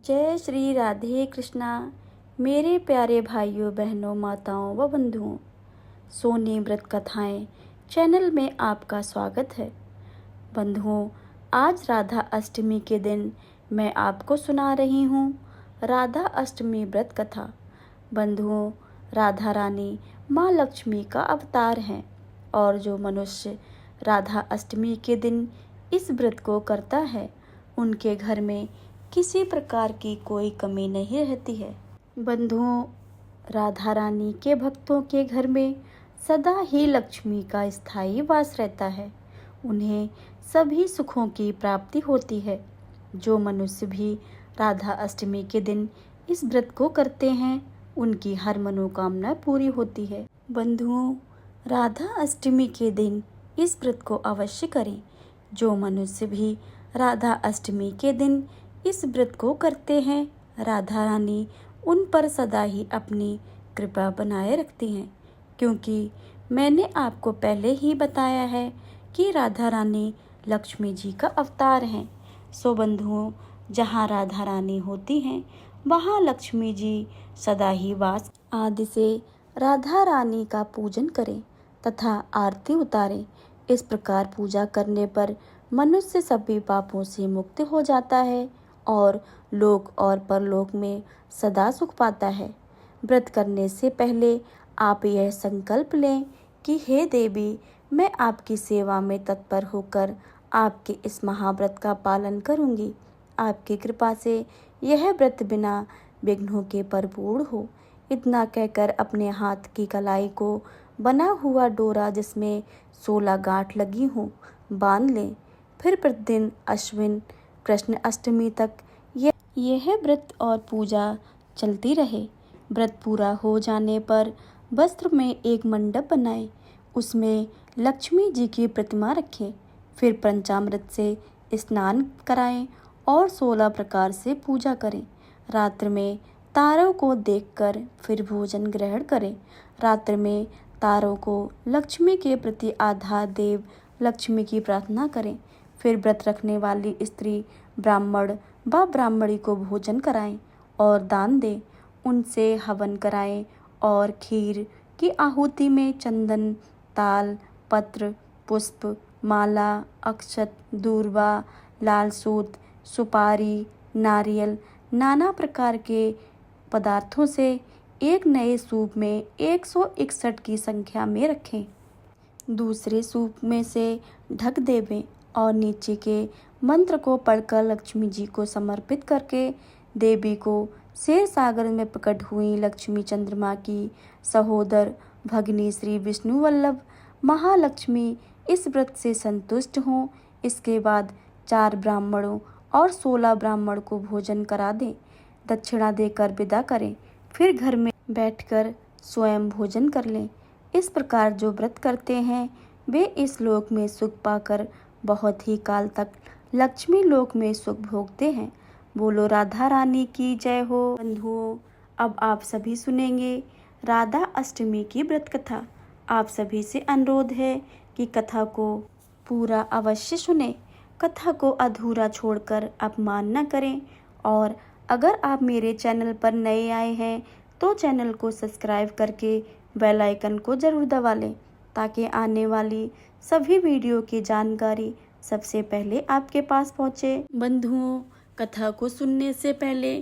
जय श्री राधे कृष्णा। मेरे प्यारे भाइयों बहनों माताओं व बंधुओं, सोनी व्रत कथाएं चैनल में आपका स्वागत है। बंधुओं, आज राधा अष्टमी के दिन मैं आपको सुना रही हूँ राधा अष्टमी व्रत कथा। बंधुओं, राधा रानी माँ लक्ष्मी का अवतार हैं और जो मनुष्य राधा अष्टमी के दिन इस व्रत को करता है उनके घर में किसी प्रकार की कोई कमी नहीं रहती है। बंधुओं, राधा रानी के भक्तों के घर में सदा ही लक्ष्मी का स्थायी वास रहता है। उन्हें सभी सुखों की प्राप्ति होती है। जो मनुष्य भी राधा अष्टमी के दिन इस व्रत को करते हैं उनकी हर मनोकामना पूरी होती है। बंधुओं, राधा अष्टमी के दिन इस व्रत को अवश्य करें। जो मनुष्य भी राधा अष्टमी के दिन इस व्रत को करते हैं, राधा रानी उन पर सदा ही अपनी कृपा बनाए रखती हैं, क्योंकि मैंने आपको पहले ही बताया है कि राधा रानी लक्ष्मी जी का अवतार हैं। सो बंधुओं, जहाँ राधा रानी होती हैं वहाँ लक्ष्मी जी सदा ही वास। आदि से राधा रानी का पूजन करें तथा आरती उतारें। इस प्रकार पूजा करने पर मनुष्य सभी पापों से मुक्त हो जाता है और लोक और परलोक में सदा सुख पाता है। व्रत करने से पहले आप यह संकल्प लें कि हे देवी, मैं आपकी सेवा में तत्पर होकर आपके इस महाव्रत का पालन करूंगी। आपकी कृपा से यह व्रत बिना विघ्नों के परिपूर्ण हो। इतना कहकर अपने हाथ की कलाई को बना हुआ डोरा जिसमें 16 गांठ लगी हों बांध लें। फिर प्रतिदिन अश्विन कृष्ण अष्टमी तक यह व्रत और पूजा चलती रहे। व्रत पूरा हो जाने पर वस्त्र में एक मंडप बनाएं, उसमें लक्ष्मी जी की प्रतिमा रखें। फिर पंचामृत से स्नान कराएं और 16 प्रकार से पूजा करें। रात्र में तारों को देखकर फिर भोजन ग्रहण करें। रात्र में तारों को लक्ष्मी के प्रति आधार देव लक्ष्मी की प्रार्थना करें। फिर व्रत रखने वाली स्त्री ब्राह्मण व ब्राह्मणी को भोजन कराएं और दान दें। उनसे हवन कराएं और खीर की आहुति में चंदन, ताल, पत्र, पुष्प, माला, अक्षत, दूर्वा, लाल सूत, सुपारी, नारियल, नाना प्रकार के पदार्थों से एक नए सूप में 161 की संख्या में रखें। दूसरे सूप में से ढक देवें और नीचे के मंत्र को पढ़कर लक्ष्मी जी को समर्पित करके देवी को क्षीर सागर में प्रकट हुई लक्ष्मी चंद्रमा की सहोदर भगिनी श्री विष्णु वल्लभ महालक्ष्मी इस व्रत से संतुष्ट हों। इसके बाद 4 ब्राह्मणों और 16 ब्राह्मण को भोजन करा दें, दक्षिणा देकर विदा करें। फिर घर में बैठकर स्वयं भोजन कर लें। इस प्रकार जो व्रत करते हैं वे इस लोक में सुख पाकर बहुत ही काल तक लक्ष्मी लोक में सुख भोगते हैं। बोलो राधा रानी की जय हो। बंधुओं, अब आप सभी सुनेंगे राधा अष्टमी की व्रत कथा। आप सभी से अनुरोध है कि कथा को पूरा अवश्य सुने, कथा को अधूरा छोड़कर अपमान न करें। और अगर आप मेरे चैनल पर नए आए हैं तो चैनल को सब्सक्राइब करके बेल आइकन को जरूर दबा लें, ताकि आने वाली सभी वीडियो की जानकारी सबसे पहले आपके पास पहुंचे। बंधुओं, कथा को सुनने से पहले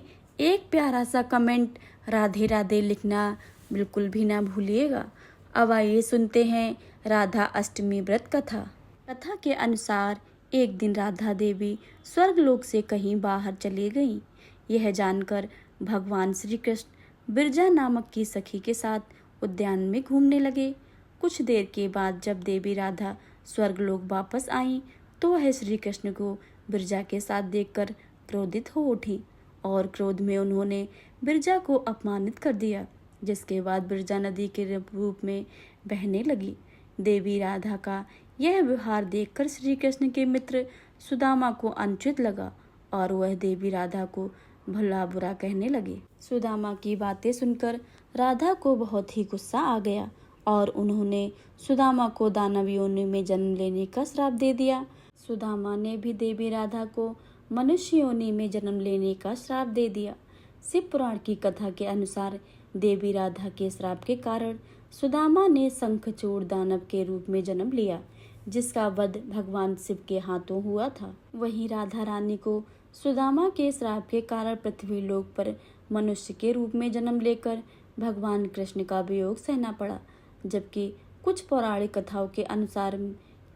एक प्यारा सा कमेंट राधे राधे लिखना बिल्कुल भी ना भूलिएगा। अब आइए सुनते हैं राधा अष्टमी व्रत कथा। कथा के अनुसार एक दिन राधा देवी स्वर्गलोक से कहीं बाहर चली गईं। यह जानकर भगवान श्री कृष्ण बिरजा नामक की सखी के साथ उद्यान में घूमने लगे। कुछ देर के बाद जब देवी राधा स्वर्गलोक वापस आईं तो वह श्री कृष्ण को बिरजा के साथ देखकर क्रोधित हो उठी और क्रोध में उन्होंने बिरजा को अपमानित कर दिया, जिसके बाद बिरजा नदी के रूप में बहने लगी। देवी राधा का यह व्यवहार देखकर श्री कृष्ण के मित्र सुदामा को अनुचित लगा और वह देवी राधा को भला बुरा कहने लगे। सुदामा की बातें सुनकर राधा को बहुत ही गुस्सा आ गया और उन्होंने सुदामा को दानव योनि में जन्म लेने का श्राप दे दिया। सुदामा ने भी देवी राधा को मनुष्य योनि में जन्म लेने का श्राप दे दिया। शिव पुराण की कथा के अनुसार देवी राधा के श्राप के कारण सुदामा ने शंखचूड़ दानव के रूप में जन्म लिया, जिसका वध भगवान शिव के हाथों हुआ था। वहीं राधा रानी को सुदामा के श्राप के कारण पृथ्वी लोक पर मनुष्य के रूप में जन्म लेकर भगवान कृष्ण का वियोग सहना पड़ा। जबकि कुछ पौराणिक कथाओं के अनुसार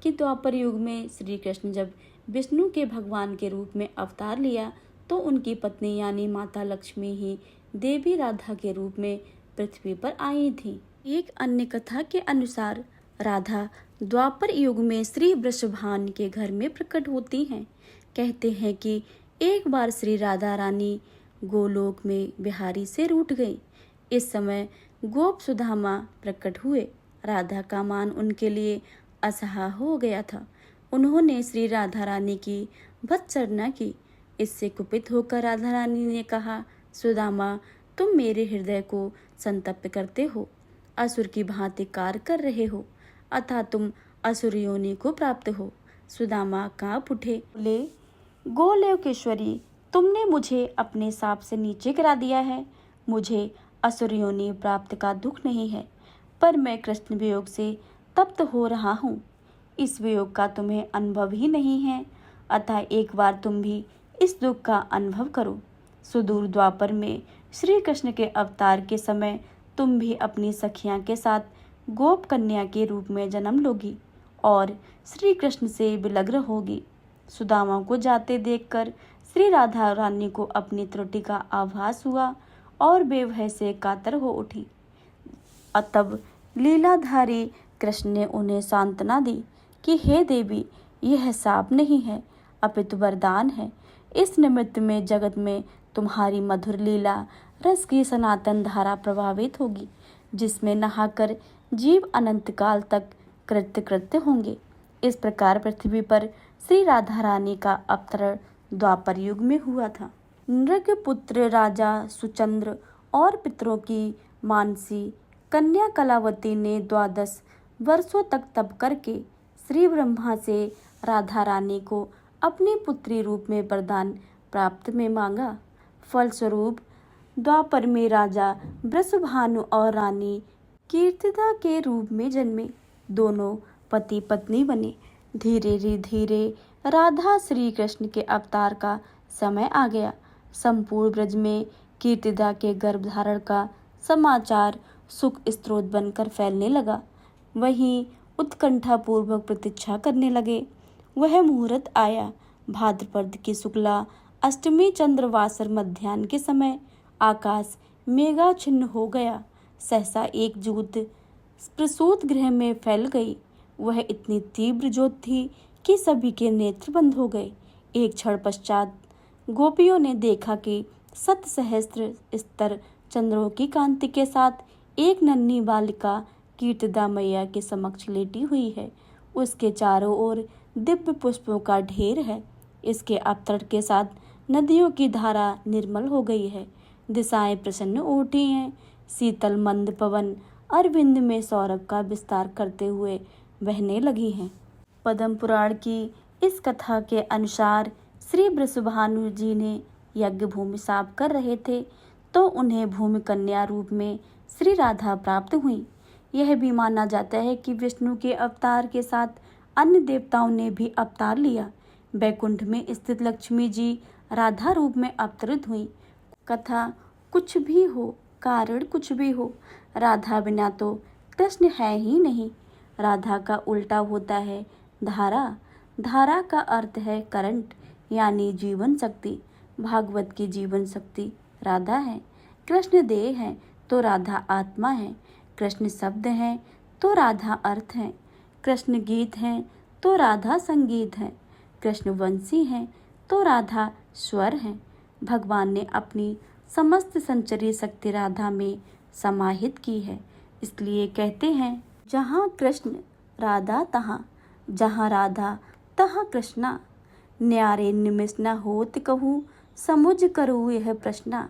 कि द्वापर युग में श्री कृष्ण जब विष्णु के भगवान के रूप में अवतार लिया तो उनकी पत्नी यानी माता लक्ष्मी ही देवी राधा के रूप में पृथ्वी पर आई थी। एक अन्य कथा के अनुसार राधा द्वापर युग में श्री वृषभान के घर में प्रकट होती हैं। कहते हैं कि एक बार श्री राधा रानी गोलोक में बिहारी से रूठ गई। इस समय गोप सुदामा प्रकट हुए। राधा का मान उनके लिए असह्य हो गया था। उन्होंने श्री राधा रानी की भत्सना की। इससे कुपित होकर राधा रानी ने कहा, सुदामा, तुम मेरे हृदय को संतप्त करते हो, असुर की भांति कार्य कर रहे हो, अतः तुम असुर योनि को प्राप्त हो। सुदामा कांप उठे, बोले, गोलोकेश्वरी, तुमने मुझे अपने शाप से नीचे गिरा दिया है। मुझे असुर योनि प्राप्त का दुख नहीं है, पर मैं कृष्ण वियोग से तप्त हो रहा हूँ। इस वियोग का तुम्हें अनुभव ही नहीं है, अतः एक बार तुम भी इस दुख का अनुभव करो। सुदूर द्वापर में श्री कृष्ण के अवतार के समय तुम भी अपनी सखियां के साथ गोप कन्या के रूप में जन्म लोगी और श्री कृष्ण से विलग्न होगी। सुदामा को जाते देखकर श्री राधा रानी को अपनी त्रुटि का आभास हुआ और बेभय से कातर हो उठी। तब लीलाधारी कृष्ण ने उन्हें सांत्वना दी कि हे देवी, यह शाप नहीं है अपितु वरदान है। इस निमित्त में जगत में तुम्हारी मधुर लीला रस की सनातन धारा प्रभावित होगी, जिसमें नहाकर जीव अनंत काल तक कृत्य होंगे। इस प्रकार पृथ्वी पर श्री राधा रानी का अवतरण द्वापर युग में हुआ था। नृग पुत्र राजा सुचंद्र और पितरों की मानसी कन्या कलावती ने 12 वर्षों तक तप करके श्री ब्रह्मा से राधा रानी को अपनी पुत्री रूप में वरदान प्राप्त में मांगा। फलस्वरूप द्वापर में राजा वृषभानु और रानी कीर्तिदा के रूप में जन्मे। दोनों पति पत्नी बने। धीरे धीरे राधा श्री कृष्ण के अवतार का समय आ गया। संपूर्ण ब्रज में कीर्तिदा के गर्भ धारण का समाचार सुख स्रोत बनकर फैलने लगा। वहीं उत्कंठा पूर्वक प्रतीक्षा करने लगे। वह मुहूर्त आया। भाद्रपद की शुक्ला अष्टमी चंद्रवासर मध्याह्न के समय आकाश मेघाच्छिन्न हो गया। सहसा एक ज्योत प्रसूत गृह में फैल गई। वह इतनी तीव्र ज्योत थी कि सभी के नेत्र बंद हो गए। एक क्षण पश्चात गोपियों ने देखा कि 7 सहस्त्र स्तर चंद्रों की कांति के साथ एक नन्ही बालिका कीर्तिदा मैया के समक्ष लेटी हुई है। उसके चारों ओर दिव्य पुष्पों का ढेर है। इसके अवतरण के साथ नदियों की धारा निर्मल हो गई है। दिशाएं प्रसन्न उठी हैं। शीतल मंद पवन अरविंद में सौरभ का विस्तार करते हुए बहने लगी हैं। पद्म पुराण की इस कथा के अनुसार श्री वृषभानु जी ने यज्ञ भूमि साफ कर रहे थे तो उन्हें भूमि कन्या रूप में श्री राधा प्राप्त हुई। यह भी माना जाता है कि विष्णु के अवतार के साथ अन्य देवताओं ने भी अवतार लिया। बैकुंठ में स्थित लक्ष्मी जी राधा रूप में अवतरित हुई। कथा कुछ भी हो, कारण कुछ भी हो, राधा बिना तो कृष्ण है ही नहीं। राधा का उल्टा होता है धारा। धारा का अर्थ है करंट, यानी जीवन शक्ति। भागवत की जीवन शक्ति राधा है। कृष्ण देह है तो राधा आत्मा है। कृष्ण शब्द है तो राधा अर्थ है। कृष्ण गीत है तो राधा संगीत है। कृष्ण वंशी है तो राधा स्वर है। भगवान ने अपनी समस्त संचरी शक्ति राधा में समाहित की है। इसलिए कहते हैं, जहाँ कृष्ण राधा तहाँ, जहाँ राधा तहाँ कृष्णा। न्यारे निमिष न होत कहूँ, समुझ करूँ यह प्रश्ना।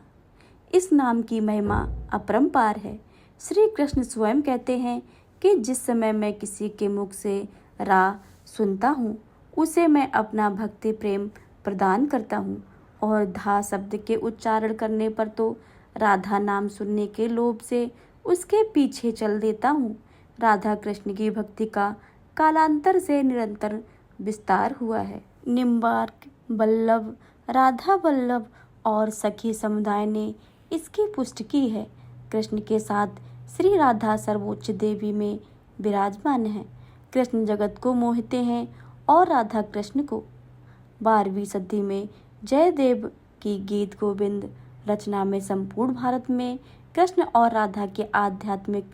इस नाम की महिमा अपरंपार है। श्री कृष्ण स्वयं कहते हैं कि जिस समय मैं किसी के मुख से रा सुनता हूँ, उसे मैं अपना भक्ति प्रेम प्रदान करता हूँ। और धा शब्द के उच्चारण करने पर तो राधा नाम सुनने के लोभ से उसके पीछे चल देता हूँ। राधा कृष्ण की भक्ति का कालांतर से निरंतर विस्तार हुआ है। निम्बार्क, वल्लभ, राधा वल्लभ और सखी समुदाय ने इसकी पुष्टि की है। कृष्ण के साथ श्री राधा सर्वोच्च देवी में विराजमान है। कृष्ण जगत को मोहते हैं और राधा कृष्ण को। 12वीं सदी में जयदेव की गीत गोविंद रचना में संपूर्ण भारत में कृष्ण और राधा के आध्यात्मिक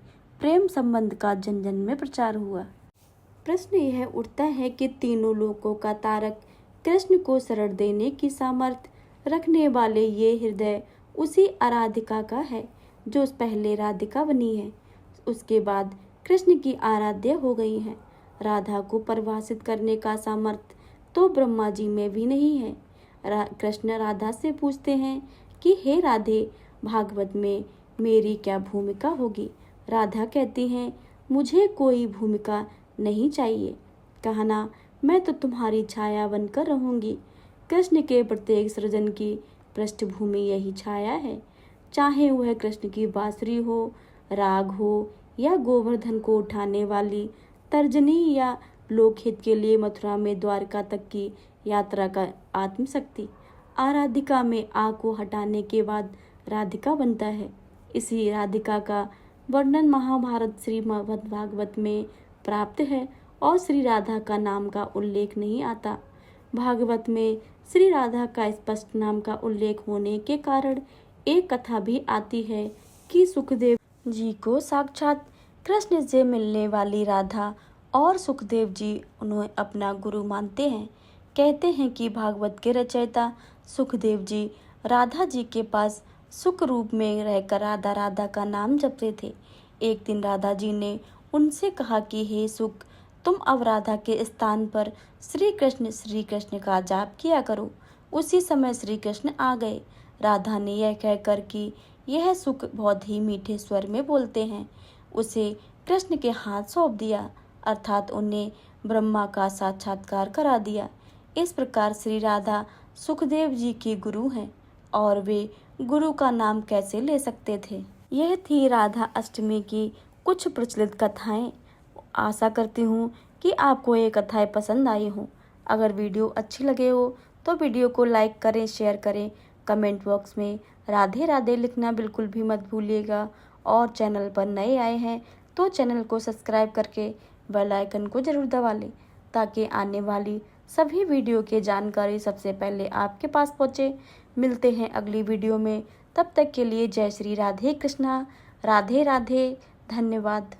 प्रेम संबंध का जन जन में प्रचार हुआ। प्रश्न यह उठता है कि तीनों लोकों का तारक कृष्ण को शरण देने की सामर्थ्य रखने वाले ये हृदय उसी आराधिका का है जो पहले राधिका बनी है, उसके बाद कृष्ण की आराध्य हो गई है। राधा को परिभाषित करने का सामर्थ्य तो ब्रह्मा जी में भी नहीं है। कृष्ण राधा से पूछते हैं कि हे राधे, भागवत में मेरी क्या भूमिका होगी। राधा कहती हैं, मुझे कोई भूमिका नहीं चाहिए। कहना, मैं तो तुम्हारी छाया बनकर रहूंगी। कृष्ण के प्रत्येक सृजन की पृष्ठभूमि यही छाया है। चाहे वह कृष्ण की बांसुरी हो, राग हो या गोवर्धन को उठाने वाली तर्जनी या लोकहित के लिए मथुरा में द्वारका तक की यात्रा का आत्मशक्ति। आराधिका में आ को हटाने के बाद राधिका बनता है। इसी राधिका का वर्णन महाभारत श्रीमद् भागवत में प्राप्त है और श्री राधा का नाम का उल्लेख नहीं आता। भागवत में श्री राधा का स्पष्ट नाम का उल्लेख होने के कारण एक कथा भी आती है कि सुखदेव जी को साक्षात कृष्ण से मिलने वाली राधा और सुखदेव जी उन्हें अपना गुरु मानते हैं। कहते हैं कि भागवत के रचयिता सुखदेव जी राधा जी के पास सुख रूप में रहकर राधा राधा का नाम जपते थे। एक दिन राधा जी ने उनसे कहा कि हे सुख, तुम अब राधा के स्थान पर श्री कृष्ण का जाप किया करो। उसी समय श्री कृष्ण आ गए। राधा ने यह कहकर कि यह सुख बहुत ही मीठे स्वर में बोलते हैं, उसे कृष्ण के हाथ सौंप दिया, अर्थात उन्हें ब्रह्मा का साक्षात्कार करा दिया। इस प्रकार श्री राधा सुखदेव जी की गुरु हैं और वे गुरु का नाम कैसे ले सकते थे। यह थी राधा अष्टमी की कुछ प्रचलित कथाएं। आशा करती हूँ कि आपको ये कथाएं पसंद आई हों। अगर वीडियो अच्छी लगे हो तो वीडियो को लाइक करें, शेयर करें। कमेंट बॉक्स में राधे राधे लिखना बिल्कुल भी मत भूलिएगा। और चैनल पर नए आए हैं तो चैनल को सब्सक्राइब करके बेल आइकन को जरूर दबा लें ताकि आने वाली सभी वीडियो की जानकारी सबसे पहले आपके पास पहुँचे। मिलते हैं अगली वीडियो में, तब तक के लिए जय श्री राधे कृष्णा। राधे राधे। धन्यवाद।